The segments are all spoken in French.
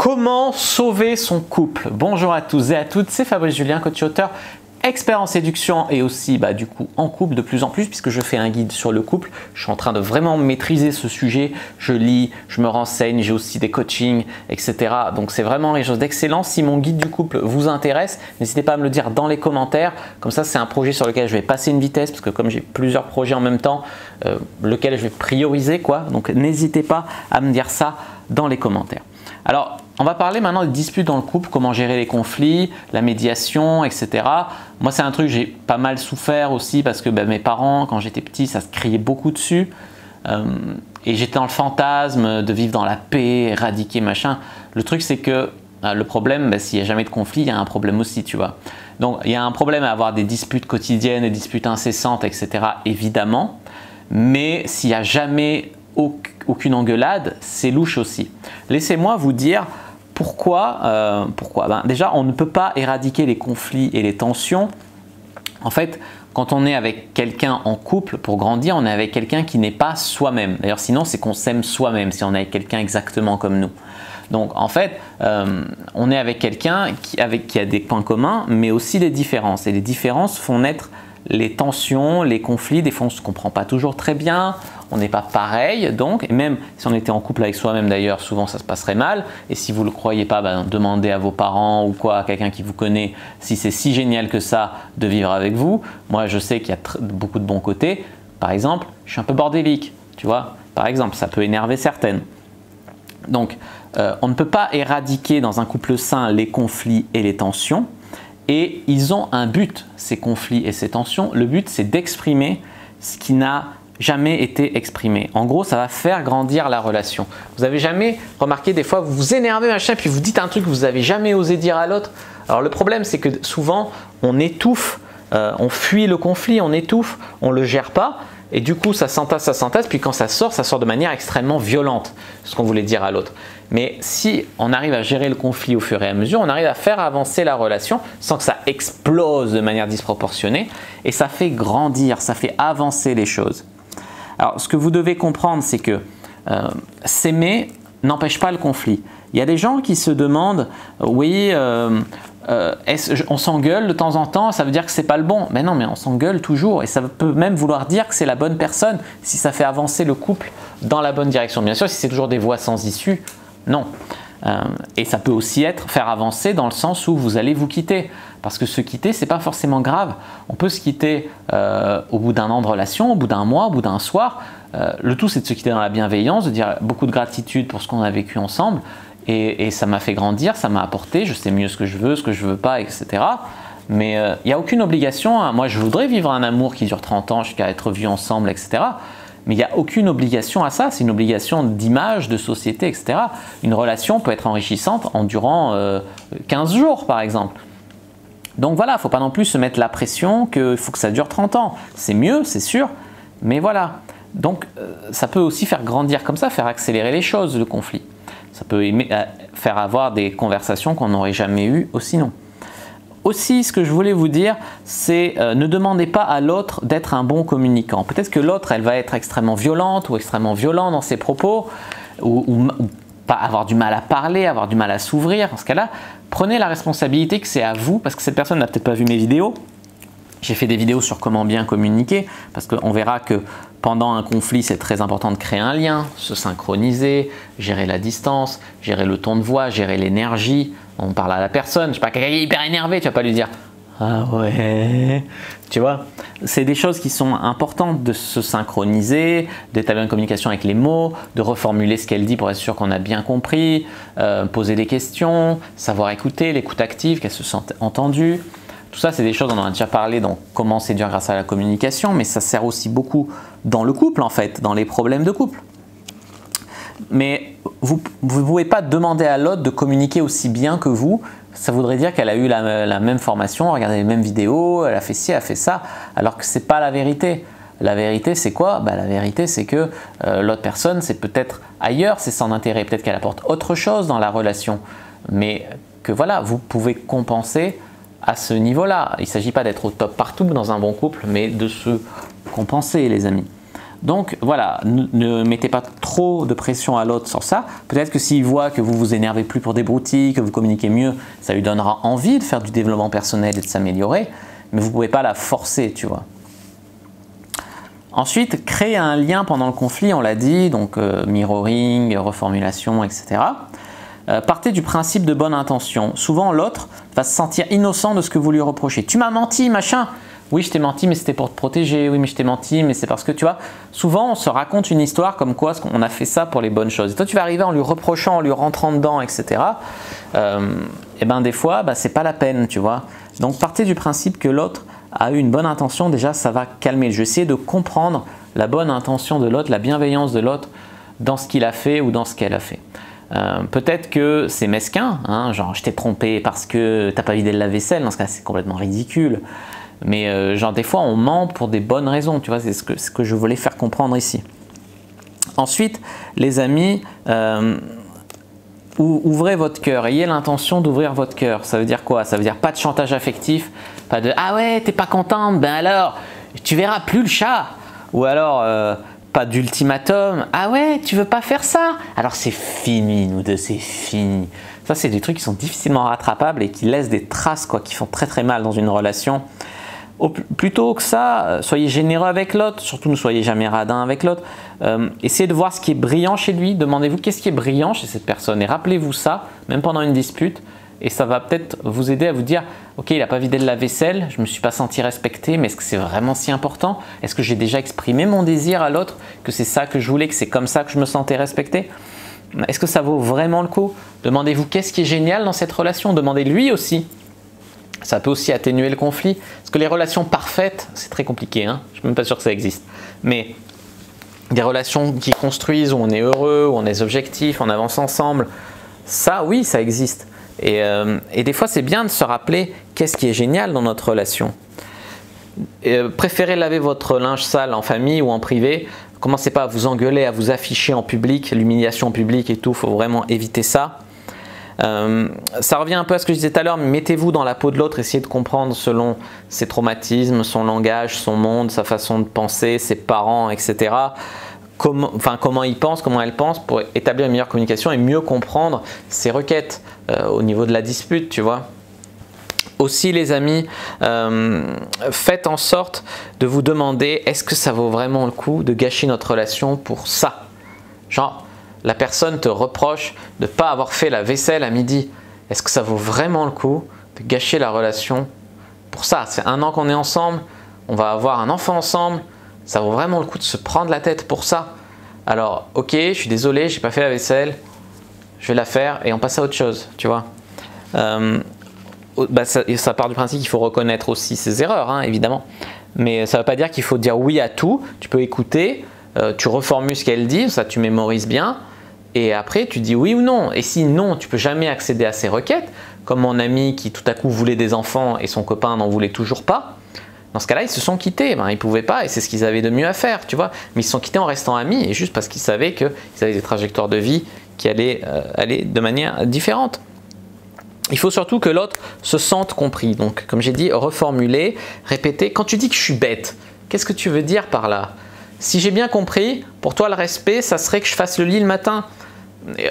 Comment sauver son couple? Bonjour à tous et à toutes, c'est Fabrice Julien, coach auteur, expert en séduction et aussi du coup en couple de plus en plus puisque je fais un guide sur le couple. Je suis en train de vraiment maîtriser ce sujet, je lis, je me renseigne, j'ai aussi des coachings, etc. Donc c'est vraiment quelque chose d'excellent. Si mon guide du couple vous intéresse, n'hésitez pas à me le dire dans les commentaires. Comme ça, c'est un projet sur lequel je vais passer une vitesse parce que comme j'ai plusieurs projets en même temps, lequel je vais prioriser quoi. Donc n'hésitez pas à me dire ça dans les commentaires. Alors, on va parler maintenant des disputes dans le couple, comment gérer les conflits, la médiation, etc. Moi, c'est un truc que j'ai pas mal souffert aussi parce que mes parents, quand j'étais petit, ça se criait beaucoup dessus. Et j'étais dans le fantasme de vivre dans la paix, éradiquer, machin. Le truc, c'est que le problème, s'il n'y a jamais de conflit, il y a un problème aussi, tu vois. Donc, il y a un problème à avoir des disputes quotidiennes, des disputes incessantes, etc. évidemment. Mais s'il n'y a jamais aucune engueulade, c'est louche aussi. Laissez-moi vous dire pourquoi. Déjà, on ne peut pas éradiquer les conflits et les tensions. En fait, quand on est avec quelqu'un en couple, pour grandir, on est avec quelqu'un qui n'est pas soi-même. D'ailleurs, sinon, c'est qu'on s'aime soi-même, si on est avec quelqu'un exactement comme nous. Donc, en fait, on est avec quelqu'un qui a des points communs, mais aussi des différences. Et les différences font naître les tensions, les conflits. Des fois, on ne se comprend pas toujours très bien. On n'est pas pareil, donc, et même si on était en couple avec soi-même d'ailleurs, souvent ça se passerait mal. Et si vous ne le croyez pas, demandez à vos parents ou quoi, à quelqu'un qui vous connaît, si c'est si génial que ça de vivre avec vous. Moi, je sais qu'il y a beaucoup de bons côtés. Par exemple, je suis un peu bordélique, tu vois. Par exemple, ça peut énerver certaines. Donc, on ne peut pas éradiquer dans un couple sain les conflits et les tensions. Et ils ont un but, ces conflits et ces tensions. Le but, c'est d'exprimer ce qui n'a jamais été exprimé. En gros, ça va faire grandir la relation. Vous avez jamais remarqué, des fois, vous vous énervez, machin, puis vous dites un truc que vous n'avez jamais osé dire à l'autre. Alors le problème, c'est que souvent, on étouffe, on fuit le conflit, on étouffe, on ne le gère pas. Et du coup, ça s'entasse, puis quand ça sort de manière extrêmement violente, ce qu'on voulait dire à l'autre. Mais si on arrive à gérer le conflit au fur et à mesure, on arrive à faire avancer la relation sans que ça explose de manière disproportionnée. Et ça fait grandir, ça fait avancer les choses. Alors, ce que vous devez comprendre, c'est que s'aimer n'empêche pas le conflit. Il y a des gens qui se demandent, oui, on s'engueule de temps en temps, ça veut dire que c'est pas le bon. Mais non, mais on s'engueule toujours et ça peut même vouloir dire que c'est la bonne personne si ça fait avancer le couple dans la bonne direction. Bien sûr, si c'est toujours des voies sans issue, non. Et ça peut aussi faire avancer dans le sens où vous allez vous quitter. Parce que se quitter, c'est pas forcément grave. On peut se quitter au bout d'un an de relation, au bout d'un mois, au bout d'un soir. Le tout, c'est de se quitter dans la bienveillance, de dire beaucoup de gratitude pour ce qu'on a vécu ensemble. Et ça m'a fait grandir, ça m'a apporté, je sais mieux ce que je veux pas, etc. Mais il n'y a aucune obligation. Moi, je voudrais vivre un amour qui dure 30 ans jusqu'à être vus ensemble, etc. Mais il n'y a aucune obligation à ça, c'est une obligation d'image, de société, etc. Une relation peut être enrichissante en durant 15 jours, par exemple. Donc voilà, il ne faut pas non plus se mettre la pression qu'il faut que ça dure 30 ans. C'est mieux, c'est sûr, mais voilà. Donc ça peut aussi faire grandir comme ça, faire accélérer les choses, le conflit. Ça peut faire avoir des conversations qu'on n'aurait jamais eues sinon. Aussi, ce que je voulais vous dire, c'est ne demandez pas à l'autre d'être un bon communicant. Peut-être que l'autre, elle va être extrêmement violente ou extrêmement violent dans ses propos, ou pas avoir du mal à parler, avoir du mal à s'ouvrir. Dans ce cas-là, prenez la responsabilité que c'est à vous, parce que cette personne n'a peut-être pas vu mes vidéos. J'ai fait des vidéos sur comment bien communiquer, parce qu'on verra que pendant un conflit, c'est très important de créer un lien, se synchroniser, gérer la distance, gérer le ton de voix, gérer l'énergie. On parle à la personne, je sais pas, quelqu'un est hyper énervé, tu vas pas lui dire « Ah ouais !» Tu vois, c'est des choses qui sont importantes de se synchroniser, d'établir une communication avec les mots, de reformuler ce qu'elle dit pour être sûr qu'on a bien compris, poser des questions, savoir écouter, l'écoute active, qu'elle se sente entendue. Tout ça, c'est des choses, on en a déjà parlé dans comment séduire grâce à la communication, mais ça sert aussi beaucoup dans le couple en fait, dans les problèmes de couple. Mais vous ne pouvez pas demander à l'autre de communiquer aussi bien que vous. Ça voudrait dire qu'elle a eu la même formation, regardé les mêmes vidéos, elle a fait ci, elle a fait ça, alors que ce n'est pas la vérité. La vérité, c'est quoi? La vérité, c'est que l'autre personne, c'est peut-être ailleurs, c'est son intérêt. Peut-être qu'elle apporte autre chose dans la relation. Mais que voilà, vous pouvez compenser à ce niveau-là. Il ne s'agit pas d'être au top partout dans un bon couple, mais de se compenser, les amis. Donc voilà, ne mettez pas trop de pression à l'autre sur ça. Peut-être que s'il voit que vous vous énervez plus pour des broutilles, que vous communiquez mieux, ça lui donnera envie de faire du développement personnel et de s'améliorer, mais vous ne pouvez pas la forcer, tu vois. Ensuite, créer un lien pendant le conflit, on l'a dit, donc mirroring, reformulation, etc. Partez du principe de bonne intention. Souvent, l'autre va se sentir innocent de ce que vous lui reprochez. Tu m'as menti, machin. Oui, je t'ai menti, mais c'était pour te protéger. Oui, mais je t'ai menti, mais c'est parce que, tu vois, souvent, on se raconte une histoire comme quoi on a fait ça pour les bonnes choses. Et toi, tu vas arriver en lui reprochant, en lui rentrant dedans, etc. Et ben, des fois, c'est pas la peine, tu vois. Donc, partez du principe que l'autre a eu une bonne intention. Déjà, ça va calmer. Je vais essayer de comprendre la bonne intention de l'autre, la bienveillance de l'autre dans ce qu'il a fait ou dans ce qu'elle a fait. Peut-être que c'est mesquin, hein, genre je t'ai trompé parce que t'as pas vidé le lave-vaisselle, dans ce cas c'est complètement ridicule. Mais genre des fois on ment pour des bonnes raisons, tu vois, c'est ce que je voulais faire comprendre ici. Ensuite, les amis, ouvrez votre cœur, ayez l'intention d'ouvrir votre cœur. Ça veut dire quoi? Ça veut dire pas de chantage affectif, pas de ah ouais t'es pas contente, ben alors tu verras plus le chat, ou alors pas d'ultimatum, ah ouais tu veux pas faire ça, alors c'est fini nous deux, c'est fini. Ça c'est des trucs qui sont difficilement rattrapables et qui laissent des traces quoi, qui font très très mal dans une relation. Plutôt que ça, soyez généreux avec l'autre, surtout ne soyez jamais radin avec l'autre. Essayez de voir ce qui est brillant chez lui, demandez-vous qu'est-ce qui est brillant chez cette personne et rappelez-vous ça, même pendant une dispute, et ça va peut-être vous aider à vous dire ok, il n'a pas vidé de la vaisselle, je ne me suis pas senti respecté, mais est-ce que c'est vraiment si important? Est-ce que j'ai déjà exprimé mon désir à l'autre, que c'est ça que je voulais, que c'est comme ça que je me sentais respecté? Est-ce que ça vaut vraiment le coup? Demandez-vous qu'est-ce qui est génial dans cette relation, demandez-lui aussi. Ça peut aussi atténuer le conflit. Parce que les relations parfaites, c'est très compliqué, hein, je ne suis même pas sûr que ça existe. Mais des relations qui construisent, où on est heureux, où on est objectif, on avance ensemble, ça oui, ça existe. Et des fois, c'est bien de se rappeler qu'est-ce qui est génial dans notre relation. Préférez laver votre linge sale en famille ou en privé. Commencez pas à vous engueuler, à vous afficher en public, l'humiliation publique et tout, il faut vraiment éviter ça. Ça revient un peu à ce que je disais tout à l'heure, mais mettez-vous dans la peau de l'autre, essayez de comprendre selon ses traumatismes, son langage, son monde, sa façon de penser, ses parents, etc. Comment il pense, comment elle pense, pour établir une meilleure communication et mieux comprendre ses requêtes au niveau de la dispute, tu vois. Aussi les amis, faites en sorte de vous demander est-ce que ça vaut vraiment le coup de gâcher notre relation pour ça? Genre, la personne te reproche de ne pas avoir fait la vaisselle à midi. Est-ce que ça vaut vraiment le coup de gâcher la relation pour ça? C'est 1 an qu'on est ensemble, on va avoir un enfant ensemble, ça vaut vraiment le coup de se prendre la tête pour ça? Alors, ok, je suis désolé, j'ai pas fait la vaisselle, je vais la faire et on passe à autre chose, tu vois. Ça part du principe qu'il faut reconnaître aussi ses erreurs, hein, évidemment. Mais ça ne veut pas dire qu'il faut dire oui à tout. Tu peux écouter, tu reformules ce qu'elle dit, ça tu mémorises bien. Et après, tu dis oui ou non. Et si non, tu ne peux jamais accéder à ces requêtes, comme mon ami qui tout à coup voulait des enfants et son copain n'en voulait toujours pas. Dans ce cas-là, ils se sont quittés. Ils ne pouvaient pas et c'est ce qu'ils avaient de mieux à faire, tu vois. Mais ils se sont quittés en restant amis et juste parce qu'ils savaient qu'ils avaient des trajectoires de vie qui allaient aller de manière différente. Il faut surtout que l'autre se sente compris. Donc, comme j'ai dit, reformuler, répéter. Quand tu dis que je suis bête, qu'est-ce que tu veux dire par là? Si j'ai bien compris, pour toi, le respect, ça serait que je fasse le lit le matin.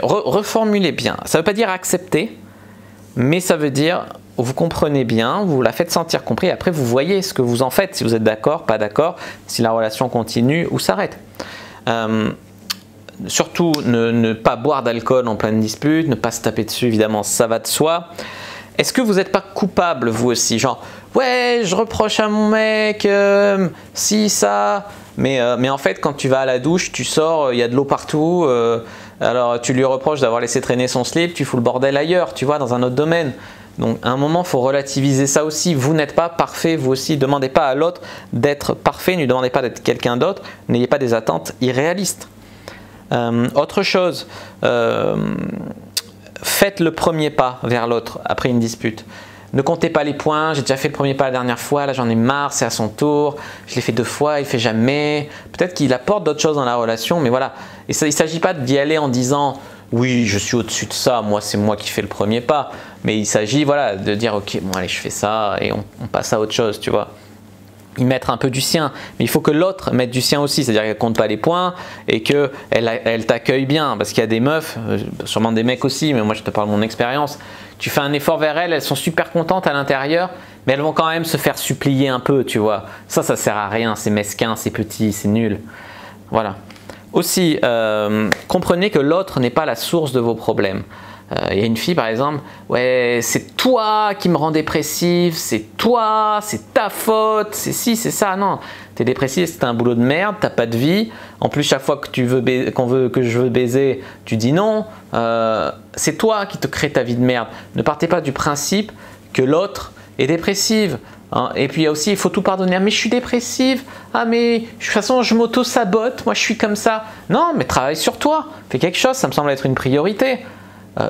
Reformulez bien. Ça ne veut pas dire accepter, mais ça veut dire vous comprenez bien, vous la faites sentir compris. Après, vous voyez ce que vous en faites, si vous êtes d'accord, pas d'accord, si la relation continue ou s'arrête. Surtout, ne pas boire d'alcool en pleine dispute, ne pas se taper dessus, évidemment, ça va de soi. Est-ce que vous n'êtes pas coupable, vous aussi? Genre, ouais, je reproche à mon mec, si, ça. Mais en fait, quand tu vas à la douche, tu sors, il y a de l'eau partout. Alors, tu lui reproches d'avoir laissé traîner son slip, tu fous le bordel ailleurs, tu vois, dans un autre domaine. Donc, à un moment, il faut relativiser ça aussi. Vous n'êtes pas parfait, vous aussi. Ne demandez pas à l'autre d'être parfait, ne demandez pas d'être quelqu'un d'autre. N'ayez pas des attentes irréalistes. Autre chose, faites le premier pas vers l'autre après une dispute. Ne comptez pas les points, j'ai déjà fait le premier pas la dernière fois, là j'en ai marre, c'est à son tour, je l'ai fait 2 fois, il ne fait jamais. Peut-être qu'il apporte d'autres choses dans la relation, mais voilà. Et ça, il ne s'agit pas d'y aller en disant oui, je suis au-dessus de ça, moi c'est moi qui fais le premier pas. Mais il s'agit voilà, de dire ok, bon allez, je fais ça et on passe à autre chose, tu vois. y mettre un peu du sien, mais il faut que l'autre mette du sien aussi, c'est-à-dire qu'elle compte pas les points et qu'elle elle t'accueille bien, parce qu'il y a des meufs, sûrement des mecs aussi, mais moi je te parle de mon expérience, tu fais un effort vers elles, elles sont super contentes à l'intérieur, mais elles vont quand même se faire supplier un peu, tu vois. Ça sert à rien, c'est mesquin, c'est petit, c'est nul. Voilà. Aussi, comprenez que l'autre n'est pas la source de vos problèmes. Il y a une fille par exemple, ouais, c'est toi qui me rends dépressif, c'est toi, c'est ta faute, c'est ci, c'est ça. Non, t'es dépressif, c'est un boulot de merde, t'as pas de vie. En plus, chaque fois que tu veux que je veux baiser, tu dis non. C'est toi qui te crée ta vie de merde. Ne partez pas du principe que l'autre est dépressive. Hein. Et puis il y a aussi, il faut tout pardonner. Ah, mais je suis dépressive. Ah, mais de toute façon, je m'auto-sabote. Moi, je suis comme ça. Non, mais travaille sur toi. Fais quelque chose. Ça me semble être une priorité.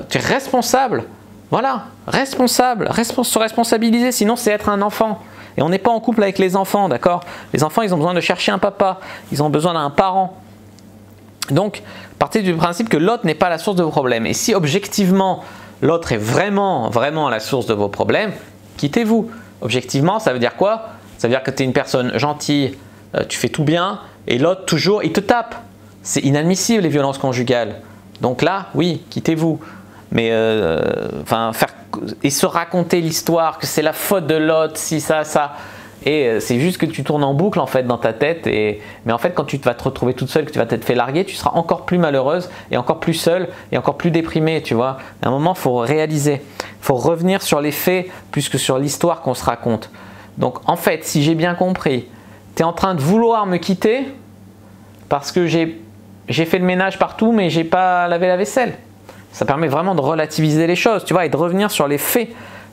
Tu es responsable. Voilà, responsable. Se responsabiliser. Sinon, c'est être un enfant. Et on n'est pas en couple avec les enfants, d'accord? Les enfants, ils ont besoin de chercher un papa. Ils ont besoin d'un parent. Donc, partez du principe que l'autre n'est pas la source de vos problèmes. Et si objectivement, l'autre est vraiment la source de vos problèmes, quittez-vous. Objectivement, ça veut dire quoi? Ça veut dire que tu es une personne gentille, tu fais tout bien, et l'autre toujours, il te tape. C'est inadmissible les violences conjugales. Donc là, oui, quittez-vous. Mais et se raconter l'histoire, que c'est la faute de l'autre, si ça. Et c'est juste que tu tournes en boucle en fait dans ta tête. Mais en fait, quand tu vas te retrouver toute seule, que tu vas t'être fait larguer, tu seras encore plus malheureuse et encore plus seule et encore plus déprimée, tu vois. À un moment, il faut réaliser. Il faut revenir sur les faits plus que sur l'histoire qu'on se raconte. Donc en fait, si j'ai bien compris, tu es en train de vouloir me quitter parce que j'ai fait le ménage partout mais j'ai pas lavé la vaisselle. Ça permet vraiment de relativiser les choses, tu vois, et de revenir sur les faits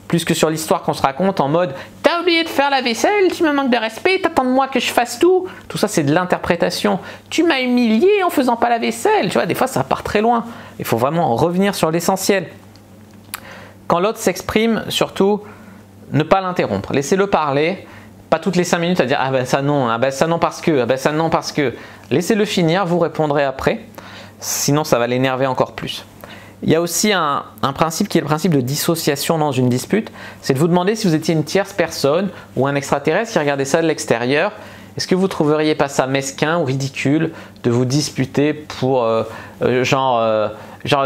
plus que sur l'histoire qu'on se raconte en mode « T'as oublié de faire la vaisselle, tu me manques de respect, t'attends de moi que je fasse tout ». Tout ça, c'est de l'interprétation. Tu m'as humilié en faisant pas la vaisselle. Tu vois, des fois, ça part très loin. Il faut vraiment revenir sur l'essentiel. Quand l'autre s'exprime, surtout, ne pas l'interrompre. Laissez-le parler. Pas toutes les 5 minutes à dire « Ah ben ça non, ah ben ça non parce que, ah ben ça non parce que ». Laissez-le finir, vous répondrez après. Sinon, ça va l'énerver encore plus. Il y a aussi un principe qui est le principe de dissociation dans une dispute. C'est de vous demander si vous étiez une tierce personne ou un extraterrestre qui regardait ça de l'extérieur. Est-ce que vous ne trouveriez pas ça mesquin ou ridicule de vous disputer pour genre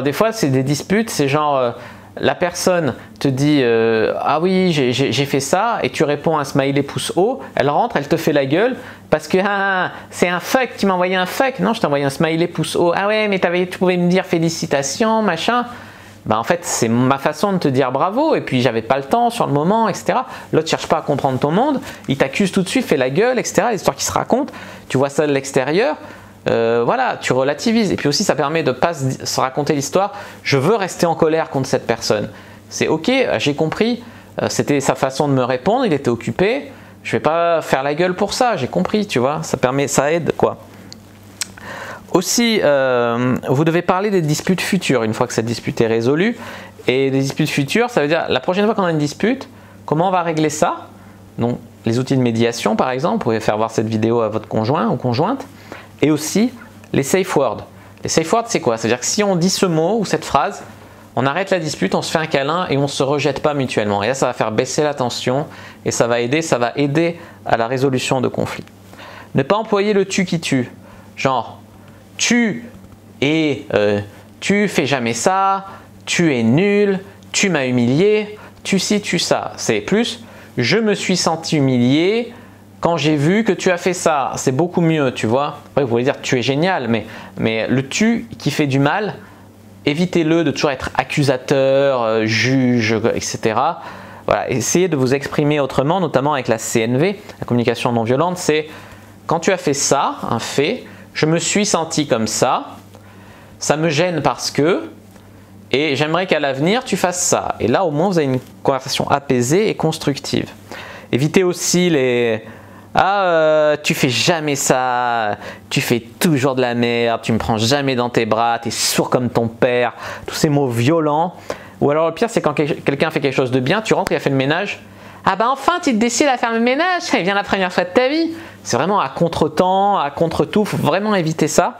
des fois c'est des disputes, c'est genre la personne te dit ah oui j'ai fait ça et tu réponds un smiley pouce haut, elle rentre, elle te fait la gueule parce que c'est un fuck, tu m'as envoyé un fuck. Non, je t'ai envoyé un smiley pouce haut. Ah ouais mais tu pouvais me dire félicitations machin. En fait c'est ma façon de te dire bravo et puis j'avais pas le temps sur le moment, etc. L'autre cherche pas à comprendre ton monde, il t'accuse tout de suite, fait la gueule, etc. Les histoires qui se racontent, tu vois ça de l'extérieur. Voilà, tu relativises. Et puis aussi, ça permet de ne pas se raconter l'histoire. Je veux rester en colère contre cette personne. C'est ok, j'ai compris. C'était sa façon de me répondre. Il était occupé. Je vais pas faire la gueule pour ça. J'ai compris, tu vois. Ça aide, quoi. Aussi, vous devez parler des disputes futures une fois que cette dispute est résolue. Et des disputes futures, ça veut dire la prochaine fois qu'on a une dispute, comment on va régler ça? Donc, les outils de médiation, par exemple. Vous pouvez faire voir cette vidéo à votre conjoint ou conjointe. Et aussi les safe words. Les safe words, c'est quoi? C'est-à-dire que si on dit ce mot ou cette phrase, on arrête la dispute, on se fait un câlin et on ne se rejette pas mutuellement. Et là, ça va faire baisser la tension et ça va aider à la résolution de conflits. Ne pas employer le tu qui tue. Genre, tu et tu fais jamais ça, tu es nul, tu m'as humilié, tu ci, tu ça. C'est plus, je me suis senti humilié quand j'ai vu que tu as fait ça. C'est beaucoup mieux, tu vois. Après, vous pouvez dire tu es génial, mais le tu qui fait du mal, évitez-le de toujours être accusateur, juge, etc. Voilà, essayez de vous exprimer autrement, notamment avec la CNV, la communication non violente. C'est quand tu as fait ça, un fait, je me suis senti comme ça me gêne parce que, et j'aimerais qu'à l'avenir tu fasses ça. Et là, au moins, vous avez une conversation apaisée et constructive. Évitez aussi les tu fais jamais ça, tu fais toujours de la merde, tu me prends jamais dans tes bras, tu es sourd comme ton père, tous ces mots violents. Ou alors le pire, c'est quand quelqu'un fait quelque chose de bien, tu rentres, il a fait le ménage. Ah bah enfin, tu te décides à faire le ménage, ça vient la première fois de ta vie. C'est vraiment à contre-temps, à contre-tout, il faut vraiment éviter ça.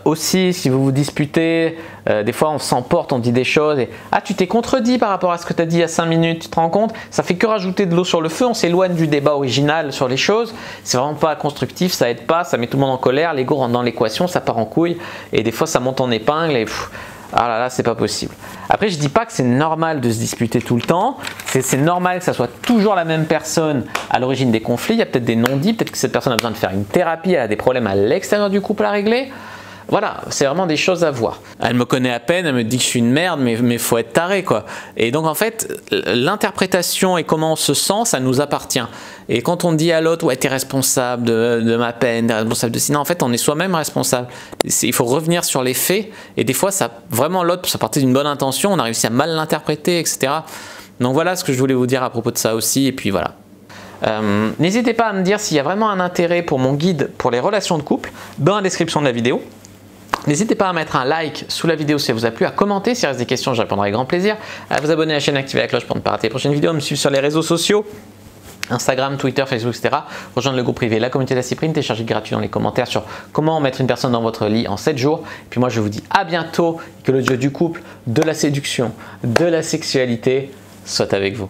Aussi, si vous vous disputez, des fois on s'emporte, on dit des choses et ah, tu t'es contredit par rapport à ce que tu as dit il y a 5 minutes, tu te rends compte? Ça fait que rajouter de l'eau sur le feu, on s'éloigne du débat original sur les choses. C'est vraiment pas constructif, ça aide pas, ça met tout le monde en colère, l'ego rentre dans l'équation, ça part en couille et des fois ça monte en épingle et ah là là, c'est pas possible. Après, je dis pas que c'est normal de se disputer tout le temps. C'est normal que ça soit toujours la même personne à l'origine des conflits. Il y a peut-être des non-dits, peut-être que cette personne a besoin de faire une thérapie, elle a des problèmes à l'extérieur du couple à régler. Voilà, c'est vraiment des choses à voir. Elle me connaît à peine, elle me dit que je suis une merde, mais faut être taré quoi. Et donc en fait, l'interprétation et comment on se sent, ça nous appartient. Et quand on dit à l'autre, ouais, t'es responsable de ma peine, t'es responsable de ça, non, en fait, on est soi-même responsable. Il faut revenir sur les faits. Et des fois, ça, vraiment l'autre, ça partait d'une bonne intention, on a réussi à mal l'interpréter, etc. Donc voilà ce que je voulais vous dire à propos de ça aussi. Et puis voilà. N'hésitez pas à me dire s'il y a vraiment un intérêt pour mon guide pour les relations de couple dans la description de la vidéo. N'hésitez pas à mettre un like sous la vidéo si elle vous a plu, à commenter s'il reste des questions, je répondrai avec grand plaisir, à vous abonner à la chaîne, activer la cloche pour ne pas rater les prochaines vidéos, à me suivre sur les réseaux sociaux, Instagram, Twitter, Facebook, etc. Rejoindre le groupe privé, la communauté de la Cyprine, télécharger gratuit dans les commentaires sur comment mettre une personne dans votre lit en 7 jours. Et puis moi je vous dis à bientôt, que le jeu du couple, de la séduction, de la sexualité soit avec vous.